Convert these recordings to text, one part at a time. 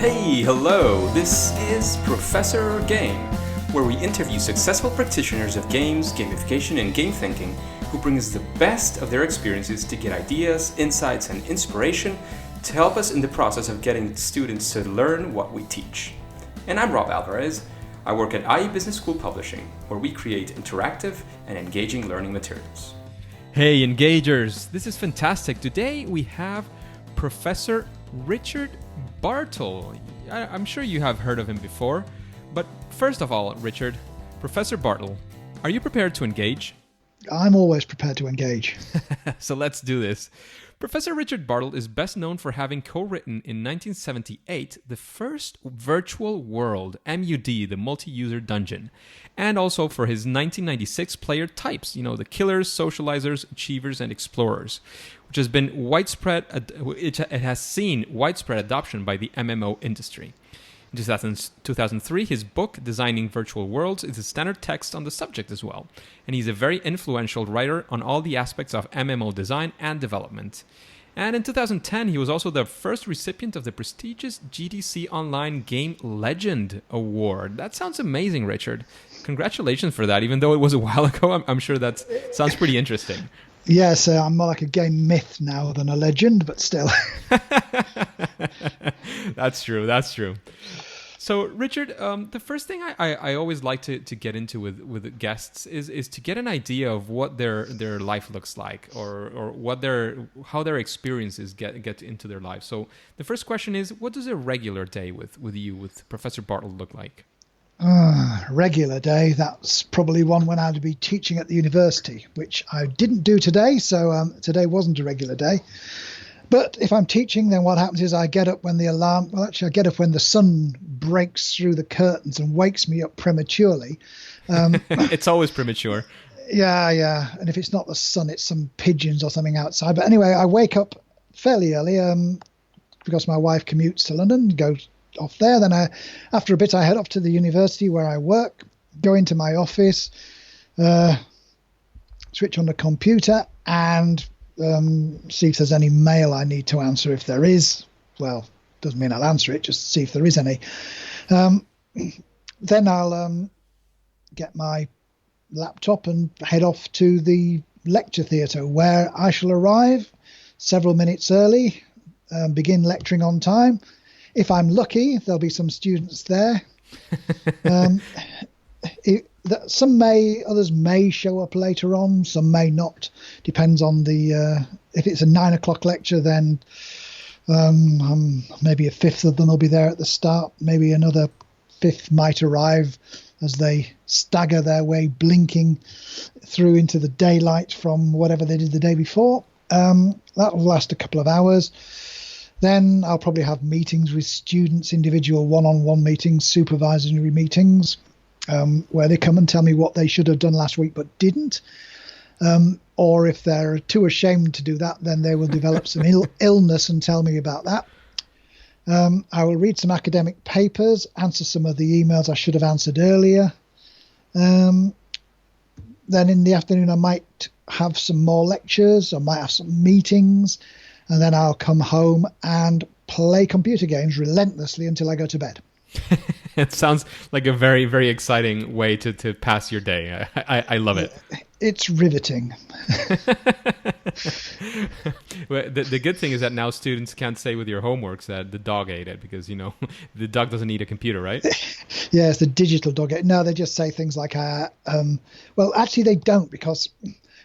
Hey, hello, this is Professor Game, where we interview successful practitioners of games, gamification, and game thinking who bring us the best of their experiences to get ideas, insights, and inspiration to help us in the process of getting students to learn what we teach. And I'm Rob Alvarez. I work at IE Business School Publishing, where we create interactive and engaging learning materials. Hey, Engagers! This is fantastic. Today we have Professor Richard Bartle. I'm sure you have heard of him before, but first of all, Richard, Professor Bartle, are you prepared to engage? I'm always prepared to engage. So let's do this. Professor Richard Bartle is best known for having co-written in 1978 the first virtual world, MUD, the multi-user dungeon, and also for his 1996 player types, the killers, socializers, achievers, and explorers, which has been it has seen widespread adoption by the MMO industry. In 2003, his book, Designing Virtual Worlds, is a standard text on the subject as well, and he's a very influential writer on all the aspects of MMO design and development. And in 2010, he was also the first recipient of the prestigious GDCOnline Game Legend award. That sounds amazing, Richard. Congratulations for that, even though it was a while ago. I'm sure that sounds pretty interesting. Yes, I'm more like a game myth now than a legend, but still. That's true. So, Richard, the first thing I always like to get into with guests is to get an idea of what their life looks like, or how their experiences get into their life. So, the first question is, what does a regular day with Professor Bartle look like? Regular day, that's probably one when I'd be teaching at the university, which I didn't do today, so today wasn't a regular day. But if I'm teaching, then what happens is I get up when I get up when the sun breaks through the curtains and wakes me up prematurely. It's always premature. Yeah. And if it's not the sun, it's some pigeons or something outside. But anyway, I wake up fairly early because my wife commutes to London, goes off there. Then after a bit, I head off to the university where I work, go into my office, switch on the computer and see if there's any mail I need to answer. If there is, well, doesn't mean I'll answer it, just see if there is any. Then I'll get my laptop and head off to the lecture theatre, where I shall arrive several minutes early, begin lecturing on time. If I'm lucky, there'll be some students there. Others may show up later on, some may not. Depends on if it's a 9 o'clock lecture, then maybe a fifth of them will be there at the start. Maybe another fifth might arrive as they stagger their way, blinking through into the daylight from whatever they did the day before. That will last a couple of hours. Then I'll probably have meetings with students, individual one-on-one meetings, supervisory meetings, where they come and tell me what they should have done last week but didn't. Or if they're too ashamed to do that, then they will develop some illness and tell me about that. I will read some academic papers, answer some of the emails I should have answered earlier. Then in the afternoon, I might have some more lectures, I might have some meetings, and then I'll come home and play computer games relentlessly until I go to bed. It sounds like a very, very exciting way to pass your day. I love it. It's riveting. Well, the good thing is that now students can't say with your homeworks that the dog ate it, because, the dog doesn't need a computer, right? Yeah, it's the digital dog. No, they just say things like, well, actually they don't, because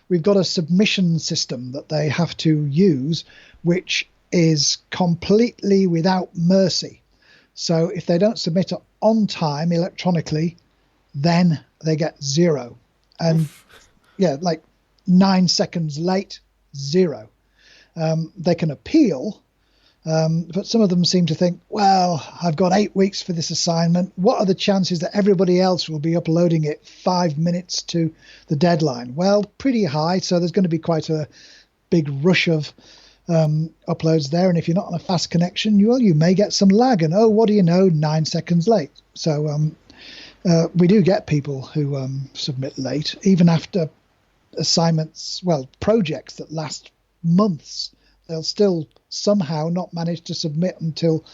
we've got a submission system that they have to use, which is completely without mercy. So if they don't submit it on time electronically, then they get 0. And oof. Yeah, like 9 seconds late, 0. They can appeal, but some of them seem to think, well, I've got 8 weeks for this assignment. What are the chances that everybody else will be uploading it 5 minutes to the deadline? Well, pretty high. So there's going to be quite a big rush of uploads there, and if you're not on a fast connection, you may get some lag, and what do you know, 9 seconds late. So we do get people who submit late, even after projects that last months. They'll still somehow not manage to submit until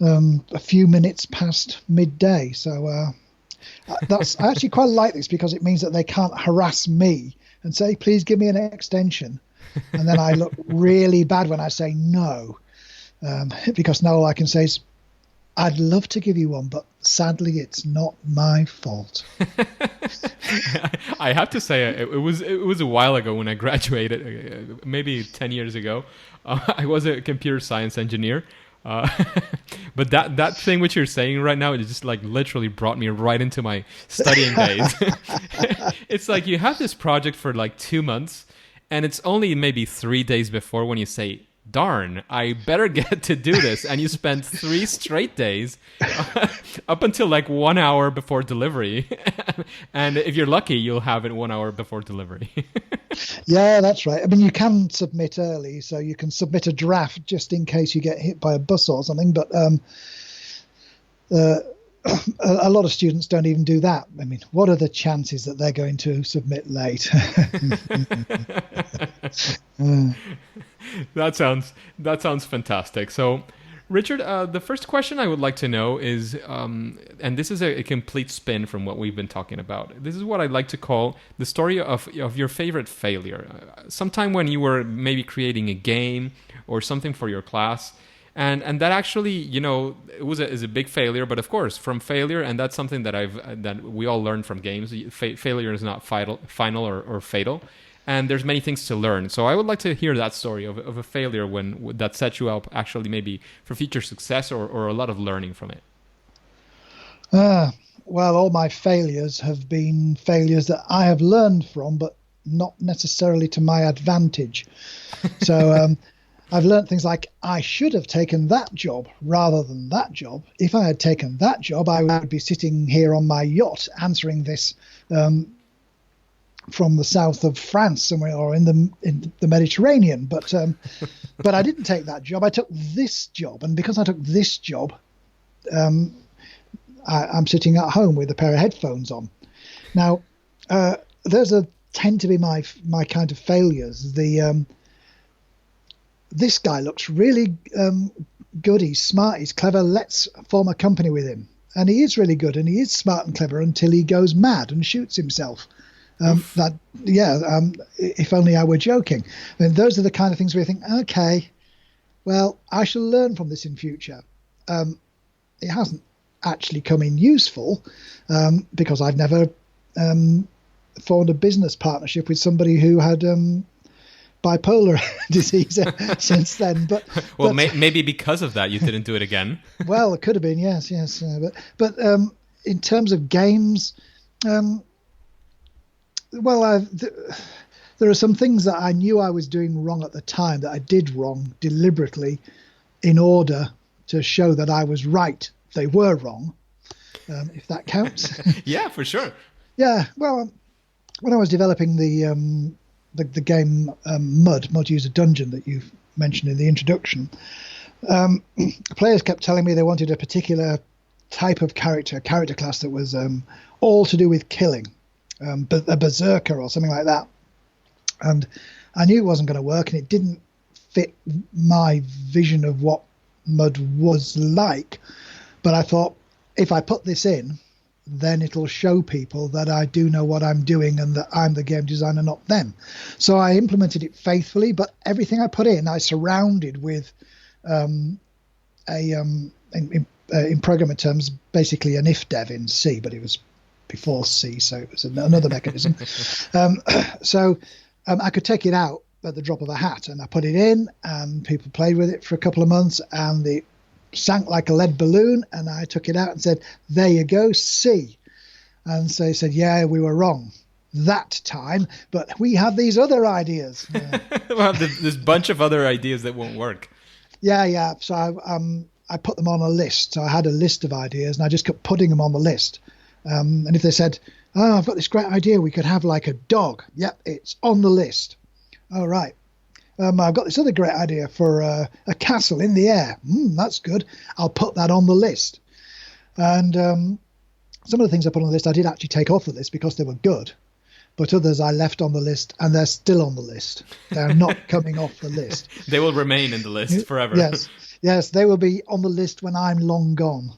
a few minutes past midday. So I actually quite like this because it means that they can't harass me and say, please give me an extension. And then I look really bad when I say no, because now all I can say is, I'd love to give you one, but sadly, it's not my fault. I have to say, it was a while ago when I graduated, maybe 10 years ago. I was a computer science engineer. But that thing which you're saying right now, it just like literally brought me right into my studying days. It's like you have this project for like 2 months, and it's only maybe 3 days before when you say, darn, I better get to do this. And you spend 3 straight days up until like 1 hour before delivery. And if you're lucky, you'll have it 1 hour before delivery. Yeah, that's right. I mean, you can submit early, so you can submit a draft just in case you get hit by a bus or something. But a lot of students don't even do that. I mean, what are the chances that they're going to submit late? That sounds fantastic. So, Richard, the first question I would like to know is, and this is a complete spin from what we've been talking about. This is what I'd like to call the story of your favorite failure. Sometime when you were maybe creating a game or something for your class, and that actually, is a big failure. But of course, from failure, and that's something that we all learn from games. Failure is not final or fatal. And there's many things to learn. So I would like to hear that story of a failure that set you up actually maybe for future success or a lot of learning from it. Well, all my failures have been failures that I have learned from, but not necessarily to my advantage. So I've learned things like I should have taken that job rather than that job. If I had taken that job, I would be sitting here on my yacht answering this from the south of France somewhere, or in the Mediterranean, but I didn't take that job. I took this job, and because I took this job, I'm sitting at home with a pair of headphones on. Now, those tend to be my kind of failures. This guy looks really good. He's smart. He's clever. Let's form a company with him. And he is really good, and he is smart and clever until he goes mad and shoots himself. If only I were joking. And those are the kind of things where you think, okay, well, I shall learn from this in future. It hasn't actually come in useful because I've never formed a business partnership with somebody who had bipolar disease since then. But maybe because of that, you didn't do it again. Well, it could have been, yes. But in terms of games, there are some things that I knew I was doing wrong at the time that I did wrong deliberately in order to show that I was right. They were wrong, if that counts. Yeah, for sure. Yeah, well, when I was developing the game Mud User Dungeon that you mentioned in the introduction, players kept telling me they wanted a particular type of character class that was all to do with killing. A berserker or something like that, and I knew it wasn't going to work, and it didn't fit my vision of what Mud was like. But I thought, if I put this in, then it'll show people that I do know what I'm doing and that I'm the game designer, not them. So I implemented it faithfully, but everything I put in, I surrounded with in programming terms, basically an if dev in C, but it was before C, so it was another mechanism. So I could take it out at the drop of a hat, and I put it in, and people played with it for a couple of months, and it sank like a lead balloon, and I took it out and said, there you go, C. And so he said, yeah, we were wrong that time, but we have these other ideas. Well, there's a bunch of other ideas that won't work. Yeah. So I put them on a list. So I had a list of ideas, and I just kept putting them on the list. And if they said, oh, I've got this great idea, we could have like a dog. Yep, it's on the list. All right. I've got this other great idea for a castle in the air. That's good. I'll put that on the list. And some of the things I put on the list, I did actually take off the list because they were good. But others I left on the list, and they're still on the list. They're not coming off the list. They will remain in the list forever. Yes. Yes, they will be on the list when I'm long gone.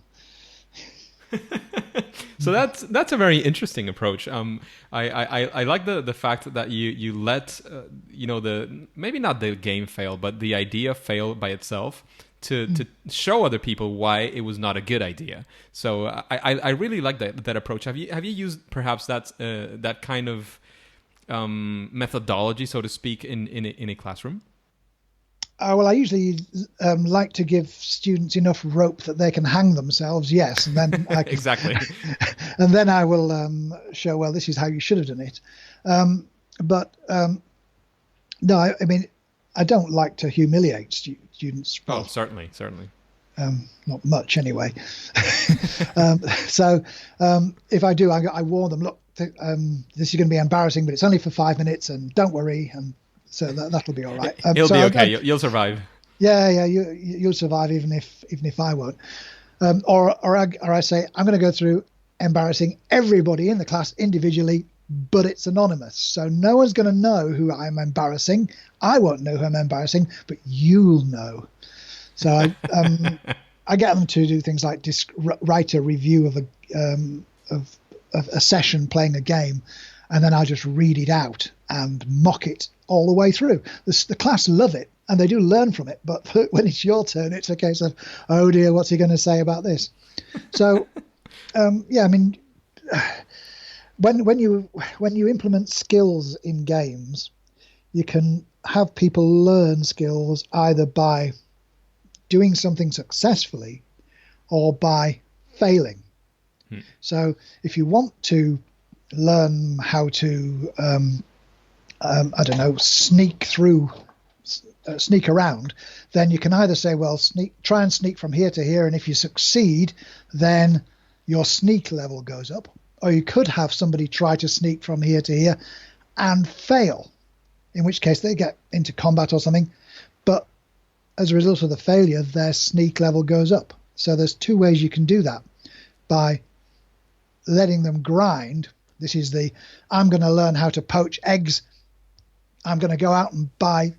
So that's a very interesting approach. I like the fact that you let the maybe not the game fail, but the idea fail by itself to show other people why it was not a good idea. So I really like that approach. Have you used perhaps that kind of methodology, so to speak, in a classroom? Well, I usually like to give students enough rope that they can hang themselves. Yes, and then I can, exactly, and then I will show. Well, this is how you should have done it. But no, I mean, I don't like to humiliate students. Oh, certainly. Not much, anyway. So if I do, I warn them. Look, this is going to be embarrassing, but it's only for 5 minutes, and don't worry. And so that'll be all right. It'll be okay. You'll survive. Yeah, you'll survive even if I won't. Or I say I'm going to go through embarrassing everybody in the class individually, but it's anonymous, so no one's going to know who I'm embarrassing. I won't know who I'm embarrassing, but you'll know. So I get them to do things like write a review of a session playing a game, and then I'll just read it out and mock it all the way through. The class love it, and they do learn from it. But when it's your turn, it's a case of, oh dear, what's he going to say about this? So, yeah, I mean, when you implement skills in games, you can have people learn skills either by doing something successfusly or by failing. So if you want to learn how to I don't know, sneak around, then you can either say, well, try and sneak from here to here, and if you succeed, then your sneak level goes up. Or you could have somebody try to sneak from here to here and fail, in which case they get into combat or something, but as a result of the failure, their sneak level goes up. So there's two ways you can do that: by letting them grind. This is I'm going to learn how to poach eggs. I'm going to go out and buy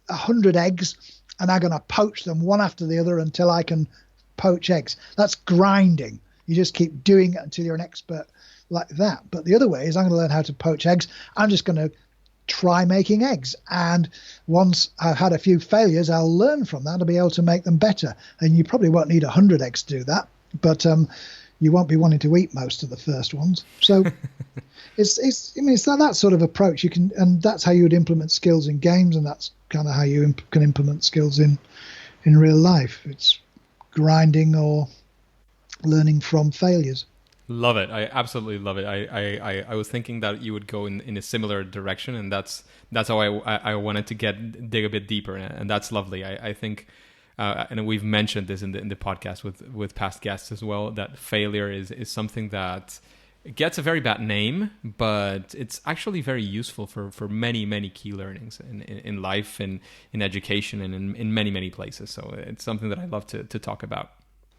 100 eggs, and I'm going to poach them one after the other until I can poach eggs. That's grinding. You just keep doing it until you're an expert like that. But the other way is I'm going to learn how to poach eggs. I'm just going to try making eggs. And once I've had a few failures, I'll learn from that. I'll be able to make them better. And you probably won't need 100 eggs to do that. But you won't be wanting to eat most of the first ones. So it's that sort of approach. You can, and that's how you would implement skills in games, and that's kind of how you can implement skills in real life. It's grinding or learning from failures. Love it. I absolutely love it. I was thinking that you would go in a similar direction, and that's how I wanted to dig a bit deeper, and that's lovely. I think. And we've mentioned this in the podcast with past guests as well, that failure is something that gets a very bad name, but it's actually very useful for many, many key learnings in life and in education and in many, many places. So it's something that I love to talk about.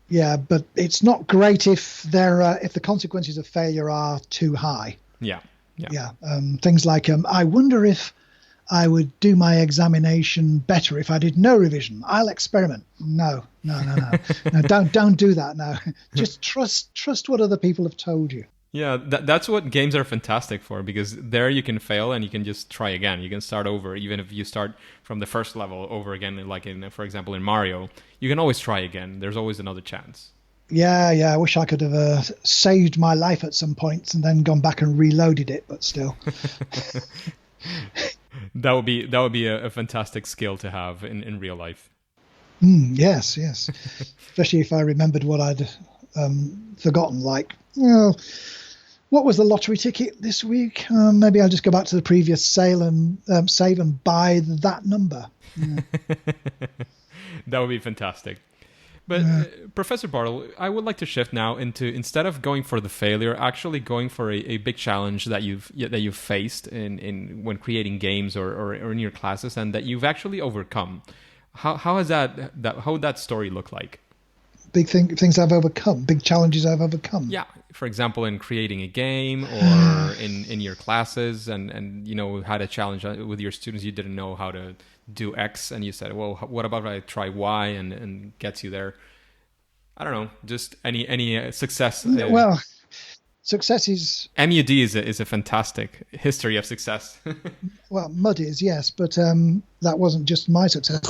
Yeah, but it's not great if the consequences of failure are too high. Yeah. Things like I wonder if I would do my examination better if I did no revision. I'll experiment. No. Don't do that now. Just trust what other people have told you. Yeah, that's what games are fantastic for, because there you can fail and you can just try again. You can start over, even if you start from the first level over again, like for example, in Mario. You can always try again. There's always another chance. Yeah, I wish I could have saved my life at some points and then gone back and reloaded it, but still. That would be a fantastic skill to have in real life. Yes. Especially if I remembered what I'd forgotten, like, what was the lottery ticket this week? Maybe I'll just go back to the previous sale and save and buy that number. Yeah. That would be fantastic. But Professor Bartle, I would like to shift now into, instead of going for the failure, actually going for a big challenge that you've faced in when creating games or in your classes, and that you've actually overcome. How would that story look like? things I've overcome, big challenges I've overcome. Yeah, for example, in creating a game or in your classes, and had a challenge with your students. You didn't know how to do X, and you said, well, what about if I try Y, and gets you there. I don't know, just any success. Well, success is... MUD is a fantastic history of success. Well, MUD is, yes, but that wasn't just my success.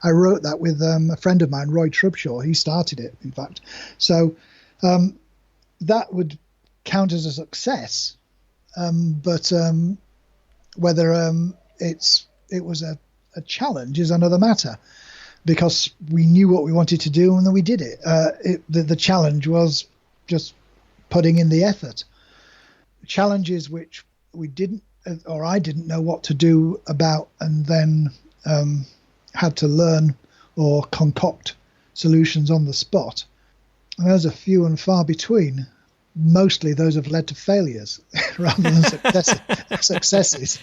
I wrote that with a friend of mine, Roy Trubshaw. He started it, in fact. So that would count as a success, but whether it was a challenge is another matter, because we knew what we wanted to do and then we did it. The challenge was just putting in the effort. Challenges which we didn't, or I didn't know what to do about, and then had to learn or concoct solutions on the spot. And those are few and far between. Mostly those have led to failures rather than successes.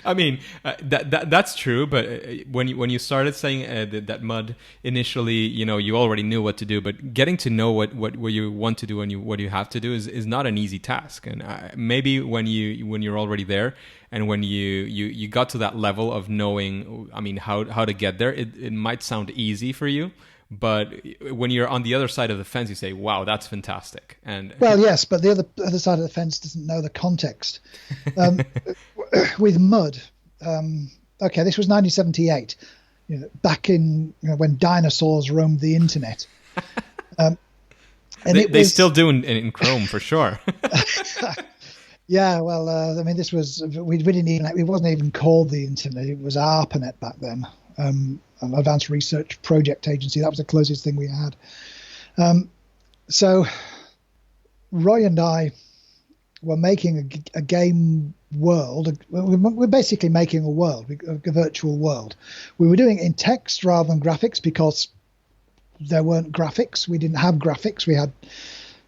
I mean, that's true. But when you started saying that MUD initially, you already knew what to do. But getting to know what you want to do and what you have to do is not an easy task. And maybe when you're already there, and when you got to that level of knowing, how to get there, it might sound easy for you. But when you're on the other side of the fence, you say, "Wow, that's fantastic!" And well, yes, but the other side of the fence doesn't know the context. With MUD, okay, this was 1978, back in when dinosaurs roamed the internet. And they still do in Chrome for sure. Yeah, well, this was we didn't even, it wasn't even called the internet; it was ARPANET back then. An advanced research project agency. That was the closest thing we had. So Roy and I were making a game world. We're basically making a world, a virtual world. We were doing it in text rather than graphics because there weren't graphics. We didn't have graphics. We had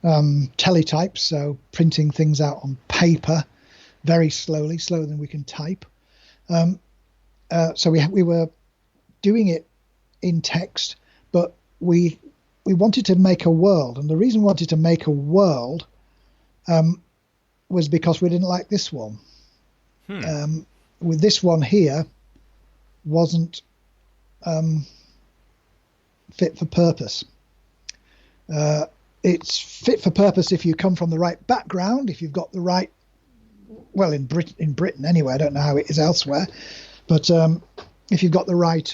teletypes, so printing things out on paper very slowly, slower than we can type. So we were doing it in text, but we wanted to make a world, and the reason we wanted to make a world was because we didn't like this one. With this one here wasn't fit for purpose. It's fit for purpose if you come from the right background, if you've got the right, well, in Britain anyway, I don't know how it is elsewhere, but if you've got the right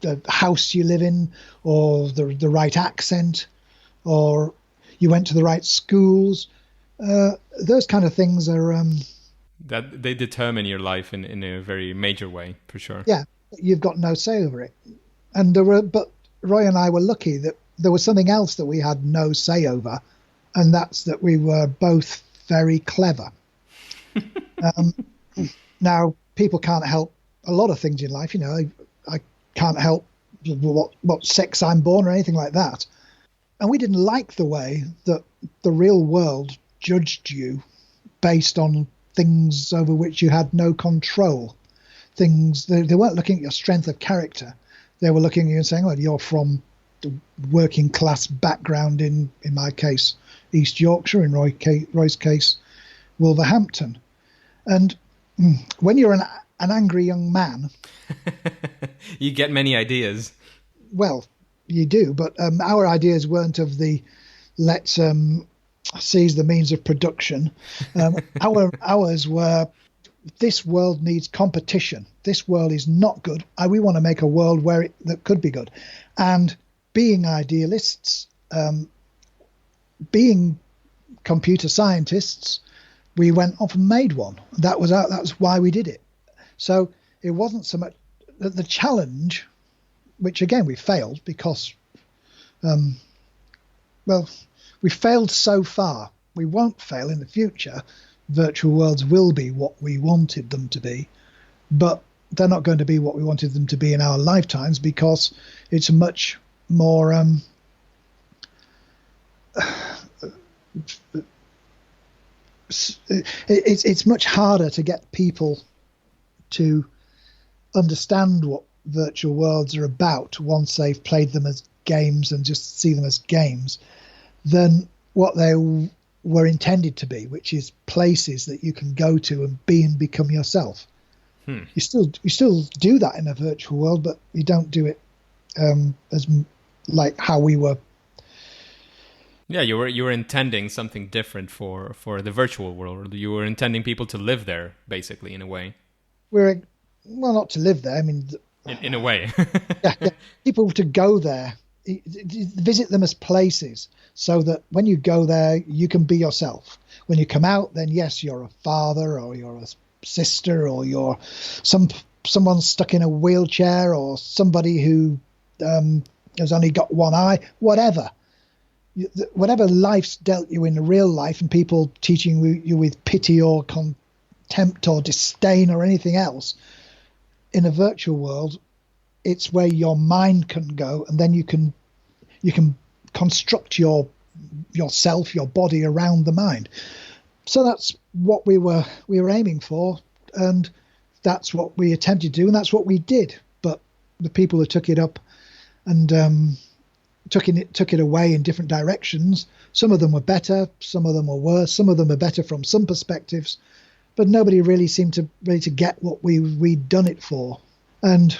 the house you live in, or the right accent, or you went to the right schools, those kind of things are... that they determine your life in a very major way, for sure. Yeah, you've got no say over it. And but Roy and I were lucky that there was something else that we had no say over, and that's that we were both very clever. Now, people can't help a lot of things in life. I can't help what sex I'm born or anything like that. And we didn't like the way that the real world judged you based on things over which you had no control. Things, they weren't looking at your strength of character. They were looking at you and saying, well, you're from the working class background, in my case, East Yorkshire, in Roy's case, Wolverhampton. And when you're an angry young man, you get many ideas. Well, you do, but our ideas weren't of the let's seize the means of production. Ours were, this world needs competition. This world is not good. We want to make a world that could be good. And being idealists, being computer scientists, we went off and made one. That was why we did it. So it wasn't so much the challenge, which again we failed because, we failed so far. We won't fail in the future. Virtual worlds will be what we wanted them to be, but they're not going to be what we wanted them to be in our lifetimes, because it's a much more it's much harder to get people to understand what virtual worlds are about once they've played them as games and just see them as games than what they were intended to be, which is places that you can go to and be and become yourself. You still do that in a virtual world, but you don't do it as like how we were. Yeah, you were intending something different for the virtual world. You were intending people to live there, basically, in a way. Well, not to live there. I mean, in a way. yeah, people to go there, visit them as places, so that when you go there, you can be yourself. When you come out, then yes, you're a father, or you're a sister, or you're someone stuck in a wheelchair, or somebody who has only got one eye, whatever. Whatever life's dealt you in real life, and people teaching you with pity or contempt or disdain or anything else, in a virtual world, it's where your mind can go, and then you can construct yourself, your body around the mind. So that's what we were aiming for, and that's what we attempted to do, and that's what we did. But the people who took it up and took it away in different directions. Some of them were better, some of them were worse, some of them are better from some perspectives, but nobody really seemed to get what we'd done it for. And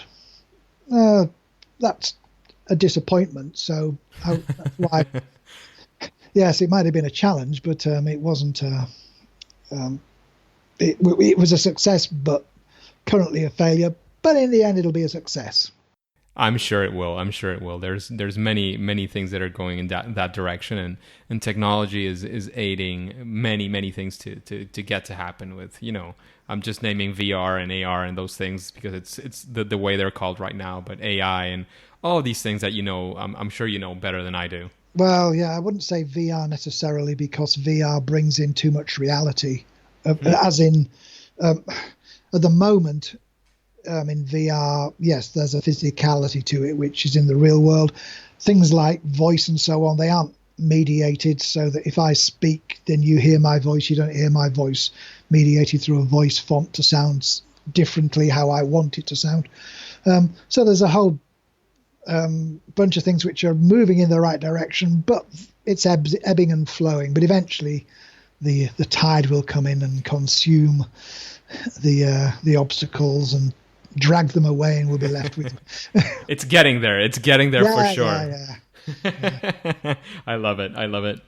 that's a disappointment. So that's why, yes, it might have been a challenge, but it wasn't. It was a success, but currently a failure. But in the end, it'll be a success. I'm sure it will. There's many things that are going in that direction, and technology is aiding many things to get to happen with, I'm just naming VR and AR and those things because it's the way they're called right now, but AI and all these things that I'm sure you know better than I do. Well, yeah, I wouldn't say VR necessarily, because VR brings in too much reality, as in at the moment. In VR, yes, there's a physicality to it, which is in the real world. Things like voice and so on, they aren't mediated, so that if I speak, then you hear my voice, you don't hear my voice mediated through a voice font to sound differently how I want it to sound. So there's a whole bunch of things which are moving in the right direction, but it's ebbing and flowing. But eventually the tide will come in and consume the obstacles and drag them away, and we'll be left with It's getting there for sure. Yeah. I love it.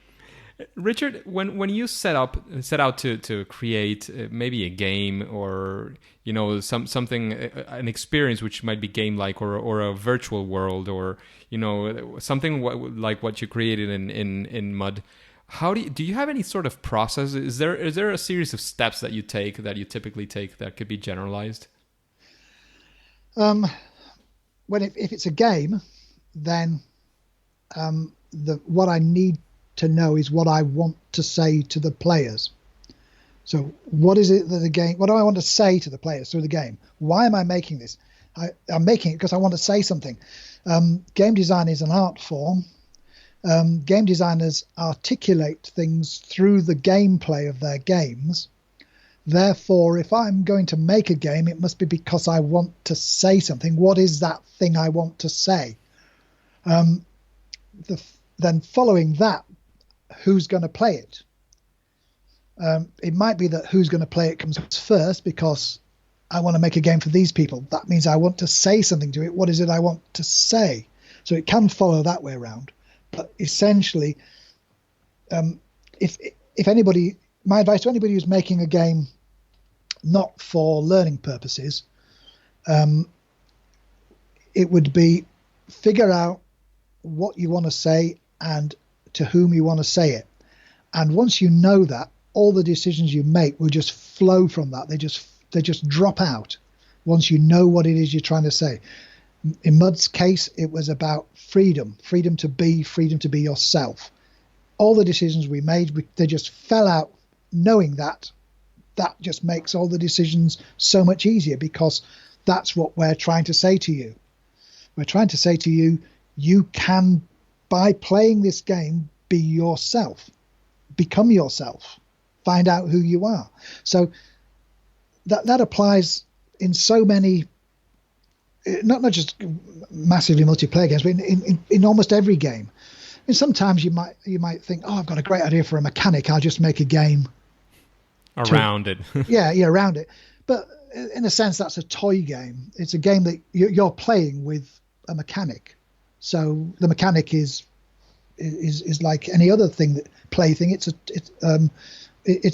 Richard, when you set out to create maybe a game, or something, an experience which might be game like, or a virtual world, or something like what you created in Mud, how do you have any sort of process? Is there a series of steps that you typically take that could be generalized? If it's a game, then what I need to know is what I want to say to the players. So what is it that the game? What do I want to say to the players through the game? Why am I making this? I'm making it because I want to say something. Game design is an art form. Game designers articulate things through the gameplay of their games. Therefore, if I'm going to make a game, it must be because I want to say something. What is that thing I want to say? Then following that, who's going to play it? It might be that who's going to play it comes first, because I want to make a game for these people. That means I want to say something to it. What is it I want to say? So it can follow that way around. But essentially, if anybody, my advice to anybody who's making a game not for learning purposes, it would be figure out what you want to say and to whom you want to say it. And once you know that, all the decisions you make will just flow from that. They just drop out once you know what it is you're trying to say. In Mud's case, it was about freedom to be yourself. All the decisions we made, they just fell out. Knowing that just makes all the decisions so much easier, because that's what we're trying to say to you. We're trying to say to you, you can, by playing this game, be yourself, become yourself, find out who you are. So that applies in so many not just massively multiplayer games, but in almost every game. And sometimes you might think, oh, I've got a great idea for a mechanic. I'll just make a game around it. yeah, around it. But in a sense, that's a toy game. It's a game that you're playing with a mechanic. So the mechanic is like any other plaything. It's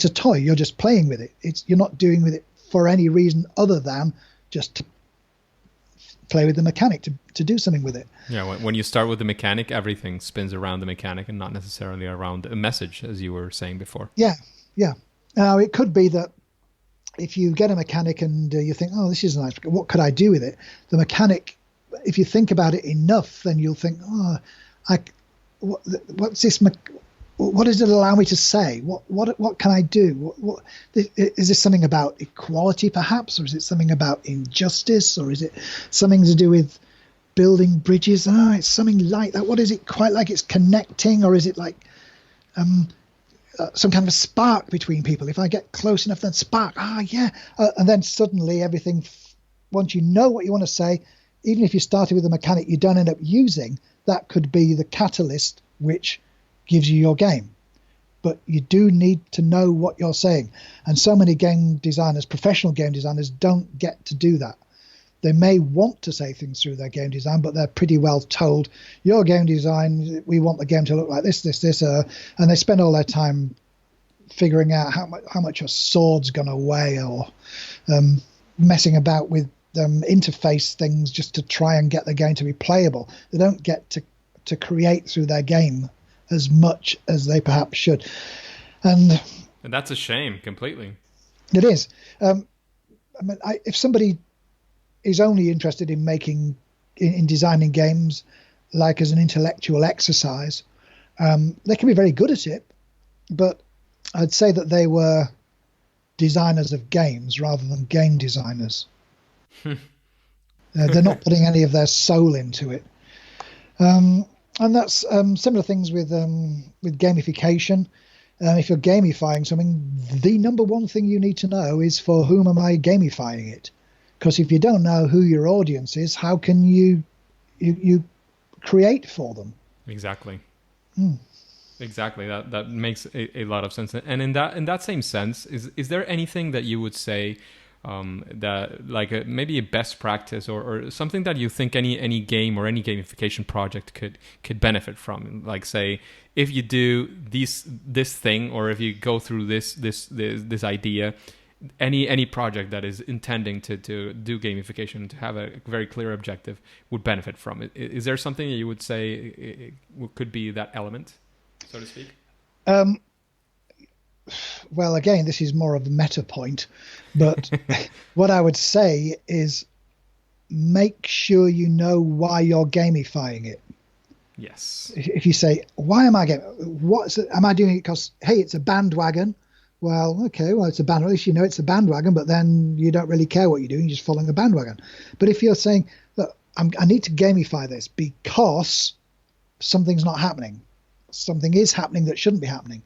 a toy. You're just playing with it. You're not doing with it for any reason other than just to play with the mechanic, to do something with it. Yeah, when you start with the mechanic, everything spins around the mechanic and not necessarily around a message, as you were saying before. Yeah. Now, it could be that if you get a mechanic and you think, oh, this is nice, what could I do with it? The mechanic, if you think about it enough, then you'll think, oh, what's this? What does it allow me to say? What can I do? Is this something about equality, perhaps, or is it something about injustice, or is it something to do with building bridges? It's something like that. What is it quite like? It's connecting, or is it like some kind of a spark between people? If I get close enough, then spark. Yeah, and then suddenly everything. Once you know what you want to say, even if you started with a mechanic you don't end up using, that could be the catalyst which gives you your game. But you do need to know what you're saying. And so many game designers, professional game designers, don't get to do that. They may want to say things through their game design, but they're pretty well told, your game design, we want the game to look like this, and they spend all their time figuring out how much a sword's going to weigh, or messing about with interface things just to try and get the game to be playable. They don't get to create through their game as much as they perhaps should, and that's a shame completely. It is. If somebody is only interested in in designing games like as an intellectual exercise, they can be very good at it, but I'd say that they were designers of games rather than game designers. They're not putting any of their soul into it. And that's similar things with gamification. If you're gamifying something, the number one thing you need to know is, for whom am I gamifying it? Because if you don't know who your audience is, how can you create for them? Exactly. Exactly. That makes a lot of sense. And in that same sense, is there anything that you would say that like maybe a best practice or something that you think any game or any gamification project could benefit from? Like, say, if you do this thing, or if you go through this idea, any project that is intending to do gamification, to have a very clear objective, would benefit from it. Is there something that you would say it could be that element, so to speak? Well, again, this is more of the meta point, but what I would say is make sure you know why you're gamifying it. Yes. If you say, why am I am I doing it because, hey, it's a bandwagon? Well, okay, it's a bandwagon. At least you know it's a bandwagon, but then you don't really care what you're doing. You're just following a bandwagon. But if you're saying, look, I need to gamify this because something's not happening. Something is happening that shouldn't be happening.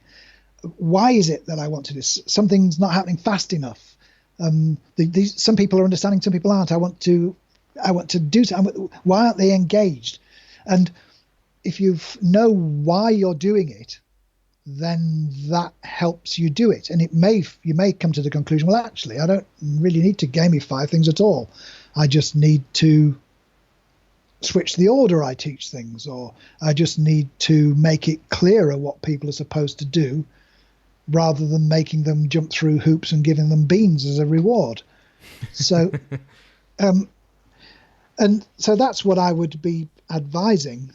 Why is it that I want to do this? Something's not happening fast enough. Some people are understanding, some people aren't. I want to do something. Why aren't they engaged? And if you know why you're doing it, then that helps you do it. And you may come to the conclusion, well, actually, I don't really need to gamify things at all. I just need to switch the order I teach things, or I just need to make it clearer what people are supposed to do, rather than making them jump through hoops and giving them beans as a reward. So, and so that's what I would be advising.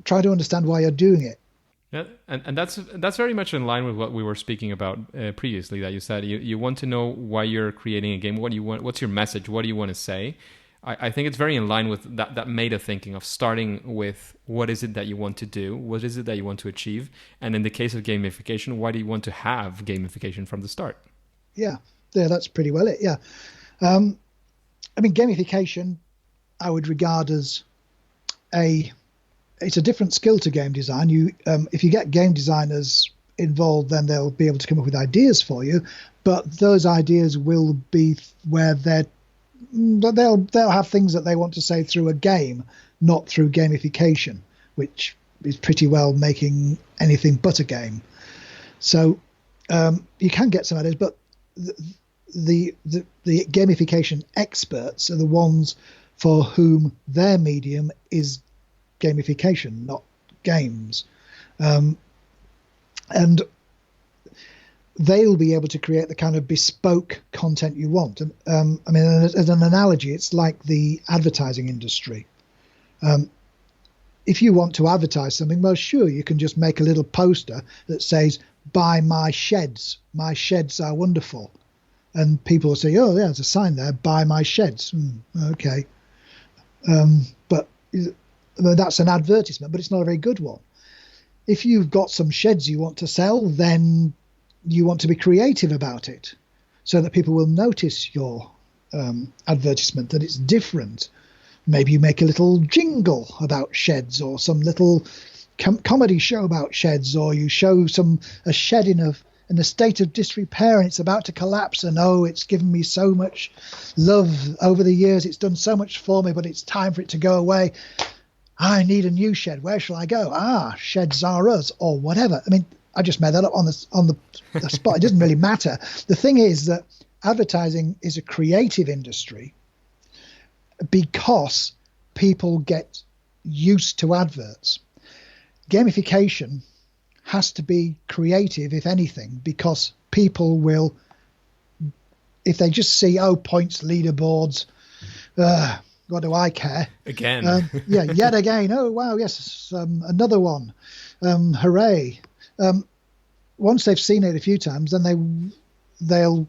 Try to understand why you're doing it. Yeah, and that's very much in line with what we were speaking about previously. That you said you want to know why you're creating a game. What do you want? What's your message? What do you want to say? I think it's very in line with that meta thinking of starting with what is it that you want to do, what is it that you want to achieve, and in the case of gamification, why do you want to have gamification from the start? Yeah, that's pretty well it. Yeah, I mean, gamification, I would regard as it's a different skill to game design. If you get game designers involved, then they'll be able to come up with ideas for you, but those ideas will be where they're but they'll have things that they want to say through a game, not through gamification, which is pretty well making anything but a game. So you can get some ideas, but the gamification experts are the ones for whom their medium is gamification, not games. And they'll be able to create the kind of bespoke content you want. And I mean, as an analogy, it's like the advertising industry. If you want to advertise something, well, sure, you can just make a little poster that says, "Buy my sheds. My sheds are wonderful." And people will say, "Oh, yeah, there's a sign there, buy my sheds." Okay. But that's an advertisement, but it's not a very good one. If you've got some sheds you want to sell, then you want to be creative about it so that people will notice your advertisement, that it's different. Maybe you make a little jingle about sheds, or some little comedy show about sheds, or you show a shed in a state of disrepair and it's about to collapse, and it's given me so much love over the years, it's done so much for me, but it's time for it to go away. I need a new shed. Where shall I go? Sheds are us, or whatever. I mean, I just made that up on the spot. It doesn't really matter. The thing is that advertising is a creative industry because people get used to adverts. Gamification has to be creative, if anything, because people will, if they just see, points, leaderboards, what do I care? Again. Yet again. Oh, wow, yes, another one. Hooray. Once they've seen it a few times, then they'll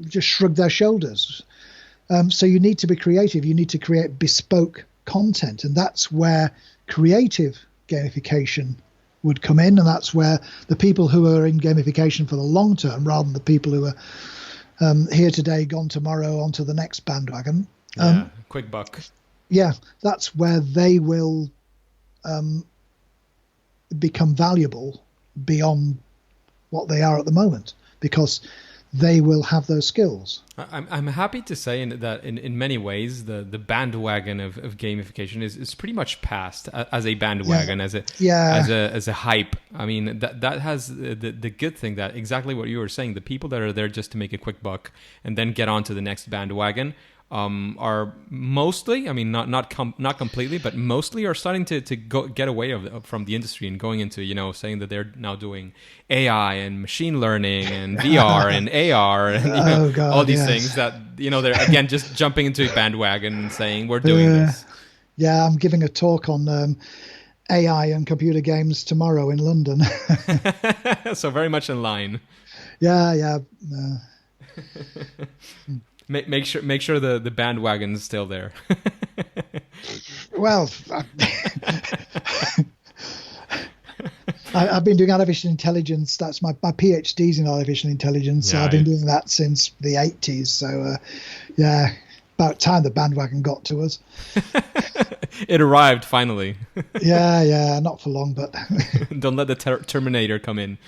just shrug their shoulders. So you need to be creative. You need to create bespoke content, and that's where creative gamification would come in, and that's where the people who are in gamification for the long term, rather than the people who are here today, gone tomorrow, onto the next bandwagon. Quick buck. Yeah, that's where they will become valuable beyond what they are at the moment, because they will have those skills. I'm happy to say that in many ways the bandwagon of gamification is pretty much passed as a bandwagon, as a hype. I mean, that has the good thing that exactly what you were saying, the people that are there just to make a quick buck and then get on to the next bandwagon are mostly, I mean, not completely, but mostly are starting to get away from the industry and going into, saying that they're now doing AI and machine learning and VR and AR and all these things that, they're again just jumping into a bandwagon and saying we're doing this. Yeah, I'm giving a talk on AI and computer games tomorrow in London. So very much in line. Yeah. Make sure the bandwagon's still there. Well, I've been doing artificial intelligence. That's my PhD's in artificial intelligence. So I've been doing that since the 80s. So about time the bandwagon got to us. It arrived finally. Yeah, not for long, but don't let the Terminator come in.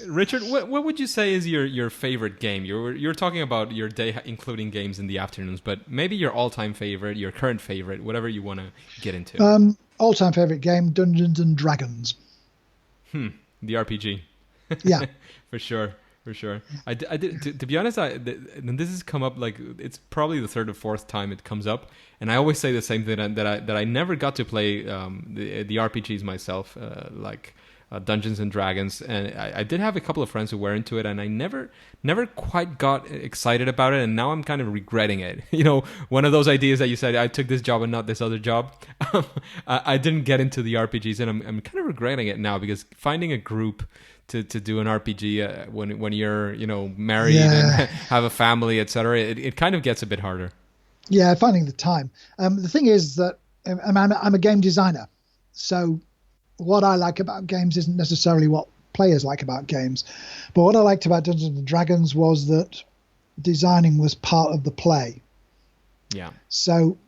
Richard, what would you say is your favorite game? You're talking about your day including games in the afternoons, but maybe your all-time favorite, your current favorite, whatever you want to get into. All-time favorite game, Dungeons and Dragons. The RPG. Yeah. For sure. I did to be honest, and this has come up, like, it's probably the third or fourth time it comes up, and I always say the same thing, that I never got to play the RPGs myself, like Dungeons and Dragons, and I did have a couple of friends who were into it, and I never quite got excited about it, and now I'm kind of regretting it. One of those ideas that you said, I took this job and not this other job. I didn't get into the RPGs, and I'm kind of regretting it now, because finding a group to do an RPG when you're married and have a family, etc., it kind of gets a bit harder. Yeah, finding the time. The thing is that I'm a game designer, so what I like about games isn't necessarily what players like about games. But what I liked about Dungeons and Dragons was that designing was part of the play. Yeah. So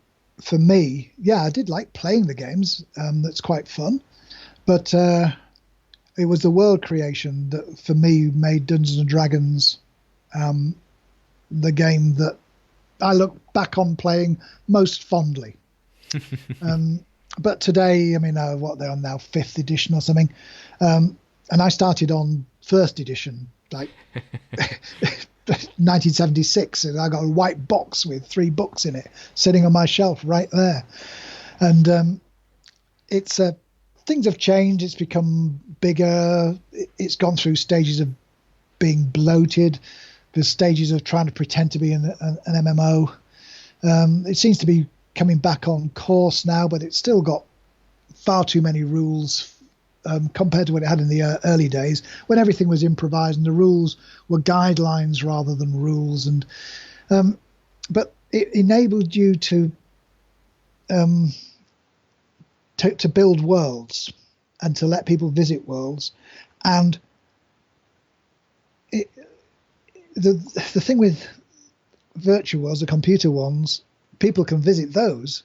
for me, I did like playing the games. That's quite fun. But it was the world creation that, for me, made Dungeons and Dragons the game that I look back on playing most fondly. But today, I mean, what they're on now, 5th edition or something, and I started on 1st edition, like 1976, and I got a white box with 3 books in it sitting on my shelf right there. And it's things have changed. It's become bigger. It's gone through stages of being bloated. There's stages of trying to pretend to be an MMO. It seems to be coming back on course now, but it's still got far too many rules compared to what it had in the early days, when everything was improvised and the rules were guidelines rather than rules. And but it enabled you to build worlds and to let people visit worlds. And the thing with virtual worlds, the computer ones, people can visit those,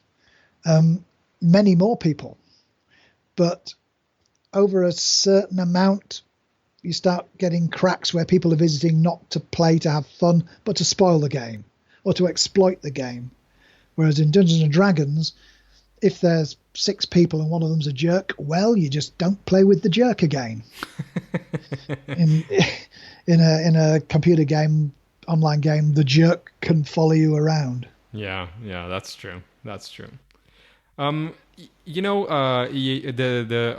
many more people, but over a certain amount you start getting cracks where people are visiting not to play, to have fun, but to spoil the game or to exploit the game. Whereas in Dungeons and Dragons, if there's 6 people and one of them's a jerk, well, you just don't play with the jerk again. In a computer game, online game, the jerk can follow you around. Yeah, that's true. That's true. Of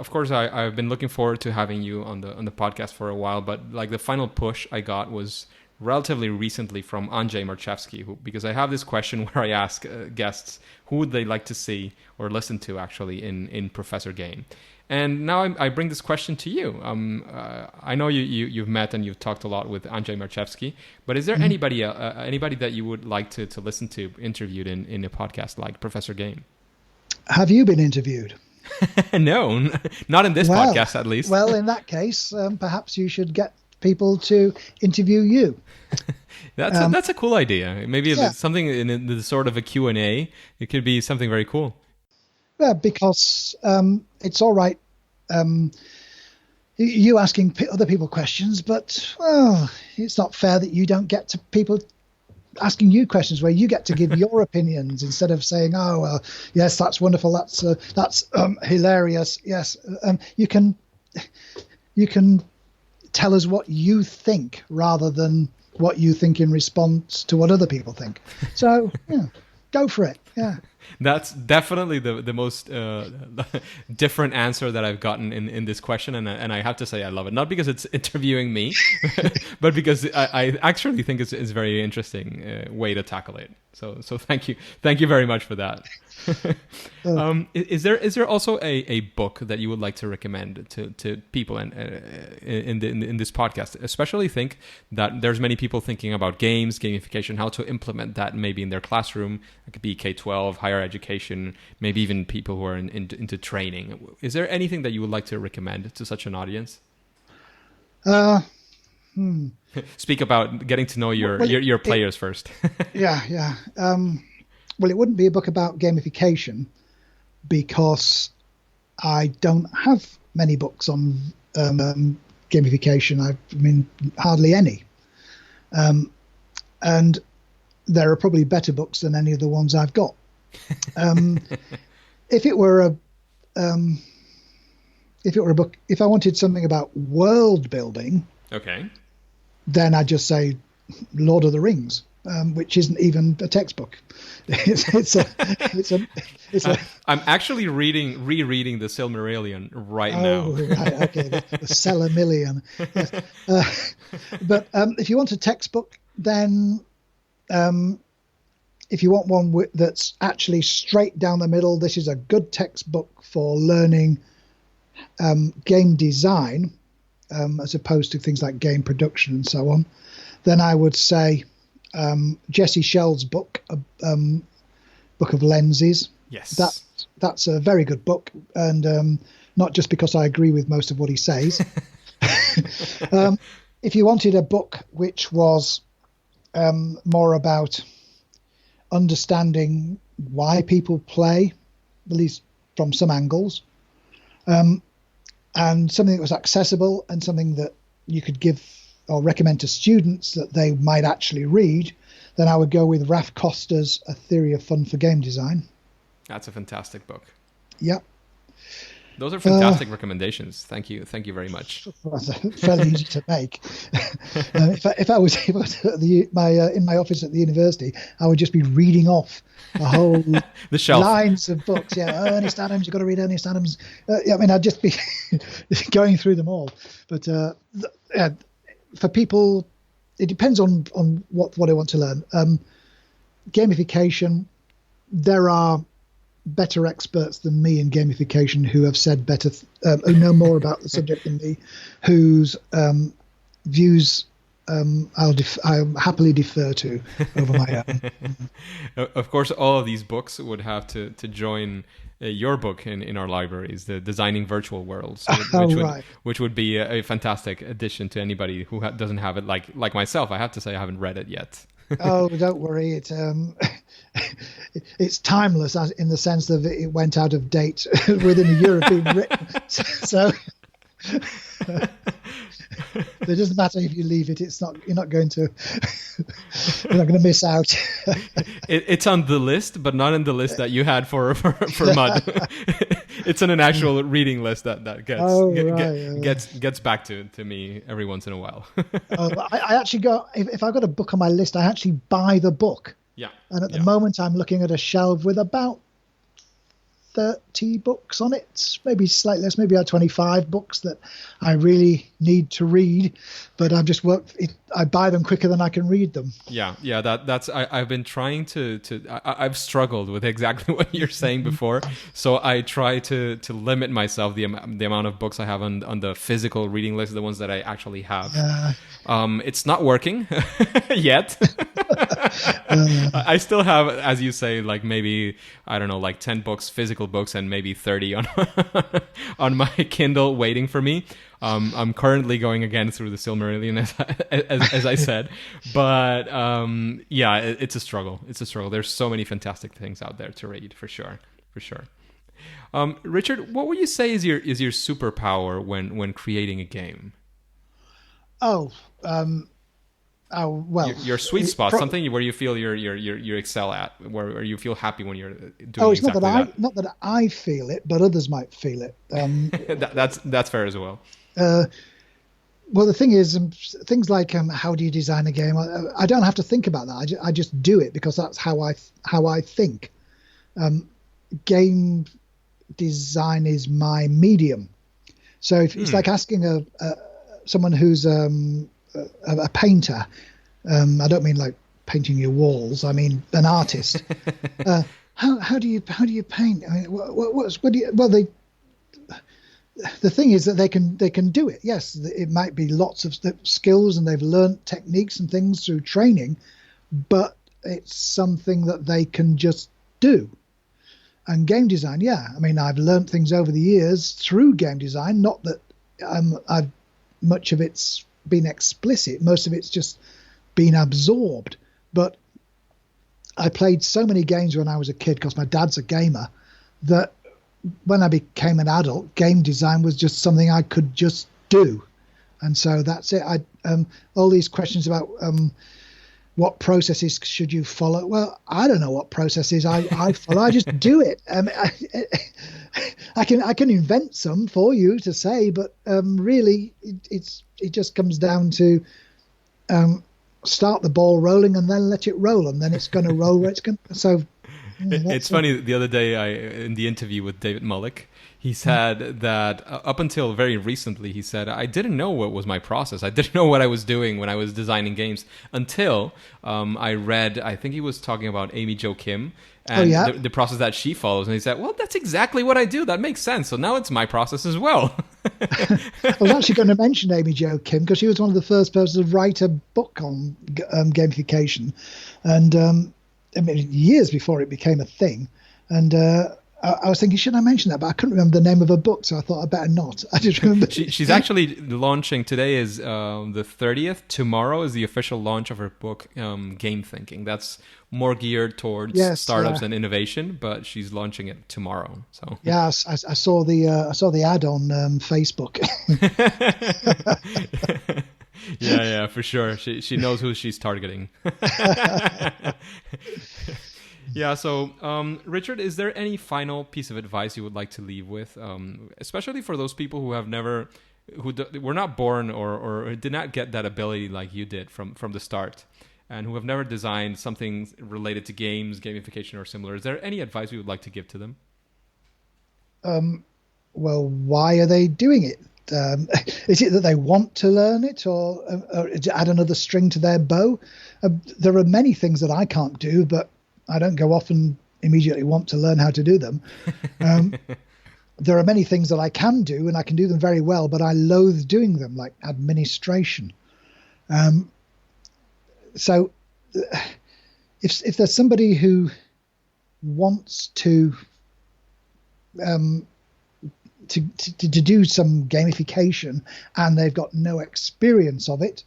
course, I've been looking forward to having you on the podcast for a while, but like the final push I got was relatively recently from Andrzej Marchewski, because I have this question where I ask guests who would they like to see or listen to actually in Professor Game. And now I bring this question to you. I know you've met and you've talked a lot with Andrzej Marchewski, but is there anybody that you would like to listen to interviewed in a podcast like Professor Game? Have you been interviewed? No, not in this podcast at least. Well, in that case, perhaps you should get people to interview you. That's a cool idea. Maybe it's something in the sort of a Q&A. It could be something very cool. Yeah, because it's all right you asking other people questions, but it's not fair that you don't get to people asking you questions where you get to give your opinions instead of saying, "Oh, well, yes, that's wonderful. That's hilarious." Yes, you can tell us what you think rather than what you think in response to what other people think. So, go for it. Yeah. That's definitely the most different answer that I've gotten in this question, and I have to say I love it. Not because it's interviewing me, but because I actually think it's a very interesting way to tackle it. So thank you very much for that. Is there also a book that you would like to recommend to people in this podcast? Especially think that there's many people thinking about games, gamification, how to implement that maybe in their classroom. It could be K-12, higher education, maybe even people who are into training. Is there anything that you would like to recommend to such an audience? Speak about getting to know your players first. Yeah. Well, it wouldn't be a book about gamification because I don't have many books on gamification. I mean, hardly any. And there are probably better books than any of the ones I've got. If it were a book, if I wanted something about world building, okay, then I'd just say Lord of the Rings. Which isn't even a textbook. I'm actually rereading the Silmarillion right now. Right, okay, the Silmarillion. Yes. But if you want a textbook, then if you want one that's actually straight down the middle, this is a good textbook for learning game design, as opposed to things like game production and so on. Then I would say Jesse Shell's book, Book of Lenses. Yes, that's a very good book, and not just because I agree with most of what he says. If you wanted a book which was more about understanding why people play, at least from some angles, and something that was accessible and something that you could give or recommend to students that they might actually read, then I would go with Ralph Costa's A Theory of Fun for Game Design. That's a fantastic book. Yep. Those are fantastic recommendations. Thank you very much. Fairly easy to make. If I was in my office at the university, I would just be reading off the whole the shelf. Lines of books. Yeah, Ernest Adams. You've got to read Ernest Adams. I mean, I'd just be going through them all. But for people, it depends on what I want to learn. Gamification. There are better experts than me in gamification who have said better, who know more about the subject than me, whose views I'll happily defer to over my own. Of course, all of these books would have to join your book in our libraries, the Designing Virtual Worlds, which would be a fantastic addition to anybody who doesn't have it. Like myself, I have to say I haven't read it yet. Oh, don't worry. It's timeless in the sense that it went out of date within a year of being written. So it doesn't matter if you leave it. You're not going to miss out. It's on the list, but not on the list that you had for Mud. It's on an actual reading list that gets back to me every once in a while. I actually if I've got a book on my list, I actually buy the book. Yeah. And at the moment, I'm looking at a shelf with about 30 books on it, maybe slightly less, maybe 25 books that I really need to read, but I buy them quicker than I can read them. Yeah, I've been trying I've struggled with exactly what you're saying before, so I try to limit myself the amount of books I have on the physical reading list, the ones that I actually have. It's not working yet. I still have, as you say, like maybe, I don't know, like 10 books, physical books, and maybe 30 on my Kindle waiting for me. I'm currently going again through the Silmarillion, as I said. But it's a struggle. There's so many fantastic things out there to read, for sure. Richard, what would you say is your superpower when creating a game? Well, your sweet spot, something where you feel you excel at, where you feel happy when you're doing it's exactly that. Not that I feel it, but others might feel it. That's fair as well. Well, the thing is, things like how do you design a game? I don't have to think about that. I just do it because that's how I think. Game design is my medium. So it's like asking someone who's a painter. I don't mean like painting your walls. I mean an artist. How do you paint? I mean, the thing is that they can do it. Yes, it might be lots of skills and they've learned techniques and things through training, but it's something that they can just do. And game design, I mean, I've learned things over the years through game design. Not that much of it's been explicit. Most of it's just been absorbed. But I played so many games when I was a kid because my dad's a gamer that when I became an adult, game design was just something I could just do. And so that's it. All these questions about what processes should you follow? Well, I don't know what processes I follow. I just do it. I can invent some for you to say, but really it just comes down to start the ball rolling and then let it roll, and then it's going to roll where it's going. So it's funny. The other day, in the interview with David Mullick, he said that up until very recently, he said, I didn't know what was my process. I didn't know what I was doing when I was designing games until I read, I think he was talking about Amy Jo Kim and the process that she follows. And he said, well, that's exactly what I do. That makes sense. So now it's my process as well. I was actually going to mention Amy Jo Kim because she was one of the first persons to write a book on gamification. And I mean, years before it became a thing. And I was thinking, should I mention that? But I couldn't remember the name of her book, so I thought I'd better not. I just remember. She's actually launching, today is the 30th. Tomorrow is the official launch of her book, Game Thinking. That's more geared towards startups and innovation, but she's launching it tomorrow. So yeah, I saw the ad on Facebook. Yeah, for sure. She knows who she's targeting. Yeah, so Richard, is there any final piece of advice you would like to leave with, especially for those people who have were not born or did not get that ability like you did from the start, and who have never designed something related to games, gamification, or similar? Is there any advice you would like to give to them? Well, why are they doing it? Is it that they want to learn it, or to add another string to their bow? There are many things that I can't do, but I don't go off and immediately want to learn how to do them. There are many things that I can do, and I can do them very well, but I loathe doing them, like administration. So if there's somebody who wants to do some gamification and they've got no experience of it,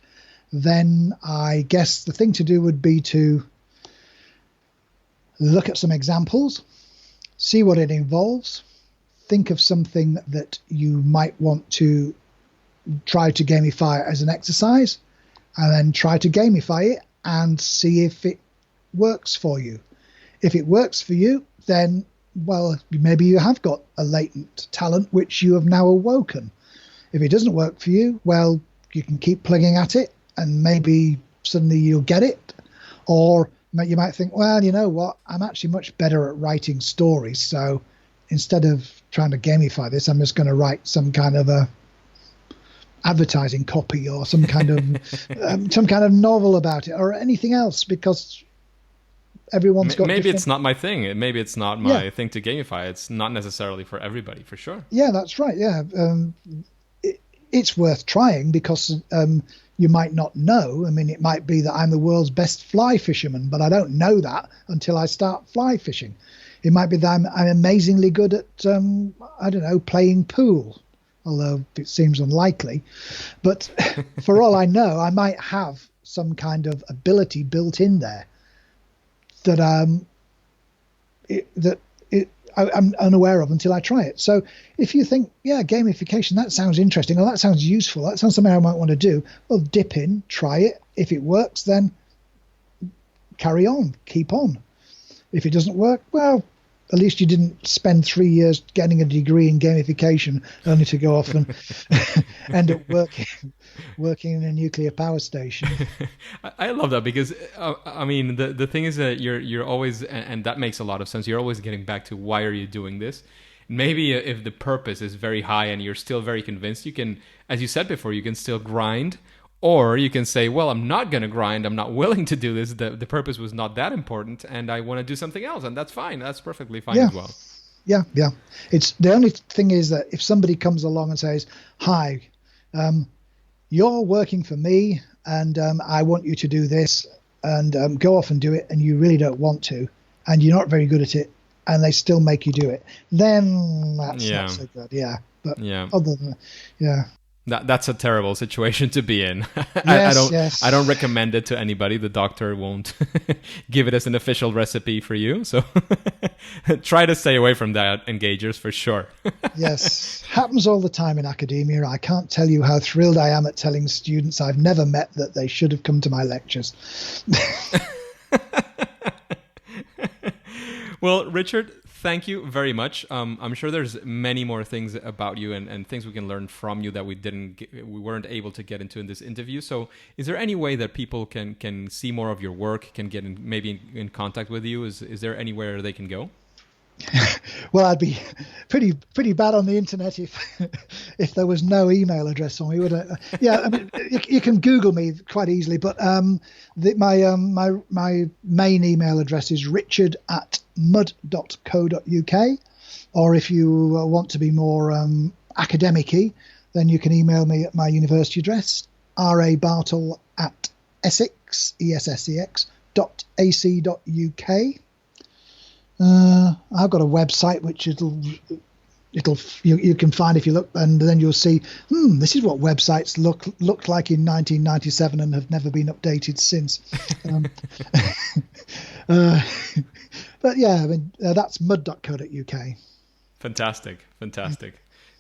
then I guess the thing to do would be to look at some examples, see what it involves, think of something that you might want to try to gamify as an exercise, and then try to gamify it and see if it works for you. If it works for you, then, well, maybe you have got a latent talent which you have now awoken. If it doesn't work for you, well, you can keep plugging at it and maybe suddenly you'll get it. Or you might think, well, you know what, I'm actually much better at writing stories, so instead of trying to gamify this, I'm just going to write some kind of a advertising copy or some kind of novel about it, or anything else, because everyone's got maybe it's not my thing. Maybe it's not my thing to gamify. It's not necessarily for everybody, for sure. Yeah, that's right. Yeah, it's worth trying, because you might not know. I mean, it might be that I'm the world's best fly fisherman, but I don't know that until I start fly fishing. It might be that I'm amazingly good at, I don't know, playing pool, although it seems unlikely. But for all I know, I might have some kind of ability built in there that I'm unaware of until I try it. So if you think, yeah, gamification, that sounds interesting, or that sounds useful, that sounds something I might want to do, well, dip in, try it. If it works, then carry on, keep on. If it doesn't work, well, at least you didn't spend 3 years getting a degree in gamification only to go off and end up working in a nuclear power station. I love that, because I mean, the thing is that you're always, and that makes a lot of sense, you're always getting back to why are you doing this. Maybe if the purpose is very high and you're still very convinced, you can, as you said before, you can still grind. Or you can say, well, I'm not going to grind. I'm not willing to do this. The purpose was not that important, and I want to do something else. And that's fine. That's perfectly fine as well. Yeah. It's the only thing is that if somebody comes along and says, hi, you're working for me, and I want you to do this, and go off and do it, and you really don't want to, and you're not very good at it, and they still make you do it, then that's not so good. Yeah. But other than that, That's a terrible situation to be in. Yes, I don't recommend it to anybody. The doctor won't give it as an official recipe for you. So try to stay away from that, engagers, for sure. Yes, happens all the time in academia. I can't tell you how thrilled I am at telling students I've never met that they should have come to my lectures. Well, Richard, thank you very much. I'm sure there's many more things about you and things we can learn from you that we weren't able to get into in this interview. So is there any way that people can see more of your work, can get maybe in contact with you? Is there anywhere they can go? Well, I'd be pretty bad on the internet if there was no email address on me, would I? Yeah, I mean, you can Google me quite easily, but my main email address is richard@mud.co.uk, or if you want to be more academic-y, then you can email me at my university address, rabartle@essex.ac.uk. I've got a website which you can find if you look, and then you'll see, this is what websites looked like in 1997 and have never been updated since. But yeah, I mean, that's mud.co.uk. Fantastic.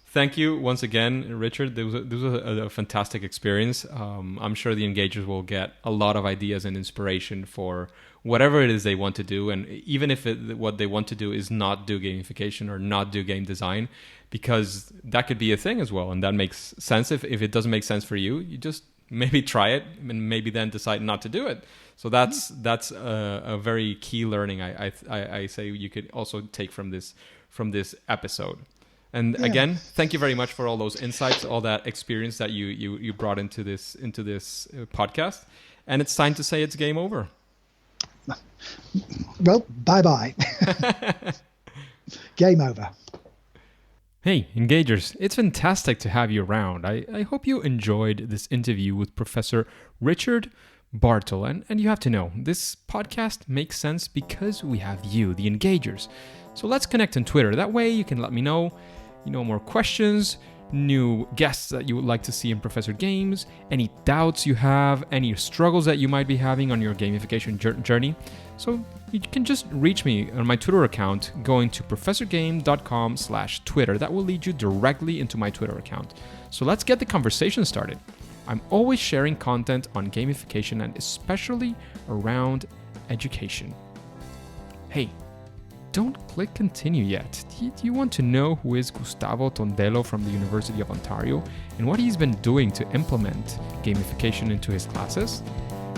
Thank you once again, Richard. This was a fantastic experience. I'm sure the engagers will get a lot of ideas and inspiration for whatever it is they want to do. And even if what they want to do is not do gamification or not do game design, because that could be a thing as well. And that makes sense. If it doesn't make sense for you, you just maybe try it and maybe then decide not to do it. So that's a very key learning I say you could also take from this episode. And again, thank you very much for all those insights, all that experience that you brought into this podcast. And it's time to say it's game over. Well, bye-bye. Game over. Hey, Engagers, it's fantastic to have you around. I hope you enjoyed this interview with Professor Richard Bartle. And you have to know, this podcast makes sense because we have you, the Engagers. So let's connect on Twitter. That way you can let me know, more questions, new guests that you would like to see in Professor Games, any doubts you have, any struggles that you might be having on your gamification journey. So you can just reach me on my Twitter account going to professorgame.com/Twitter. That will lead you directly into my Twitter account. So let's get the conversation started. I'm always sharing content on gamification and especially around education. Hey, don't click continue yet. Do you want to know who is Gustavo Tondelo from the University of Ontario and what he's been doing to implement gamification into his classes?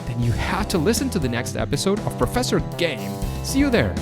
Then you have to listen to the next episode of Professor Game. See you there.